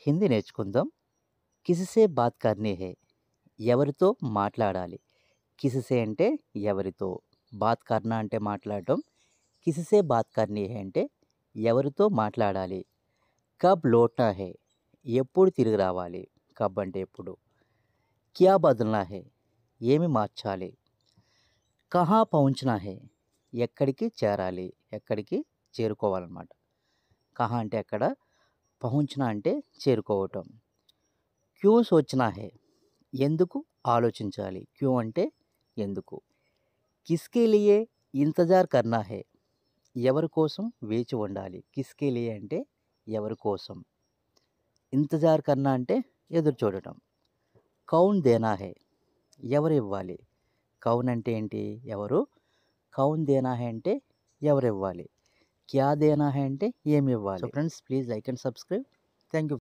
హిందీ నేర్చుకుందాం. కిసిసే bath కర్నీ high. ఎవరితో మాట్లాడాలి. కిసిసే అంటే ఎవరితో. బాత్ కర్నా అంటే మాట్లాడటం. కిసిసే బాత్ కర్నీ హై అంటే ఎవరితో మాట్లాడాలి. కబ్ లౌట్నా హై. ఎప్పుడు తిరిగి రావాలి. కబ్ అంటే ఎప్పుడు. క్యా బదల్నా హై. ఏమి మార్చాలి. కహా పహుంచనా హై. ఎక్కడికి చేరాలి. ఎక్కడికి చేరుకోవాలన్నమాట. కహా అంటే ఎక్కడ. పహుంచనా అంటే చేరుకోవటం. Queue సోచనా high. ఎందుకు ఆలోచించాలి. క్యూ అంటే ఎందుకు. కిస్కే లియే ఇంతజార్ కర్నా హై. ఎవరి కోసం వేచి ఉండాలి. కిస్కే లియే అంటే ఎవరి కోసం. ఇంతజార్ కర్నా అంటే ఎదురు చూడటం. కౌన్ దేనా హై. ఎవరు ఇవ్వాలి. కౌన్ అంటే ఏంటి ఎవరు. కౌన్ దేనా హై అంటే ఎవరు ఇవ్వాలి. క్యా దేనా హై అంటే ఏమి ఇవ్వాలి. So friends please like and subscribe. Thank you.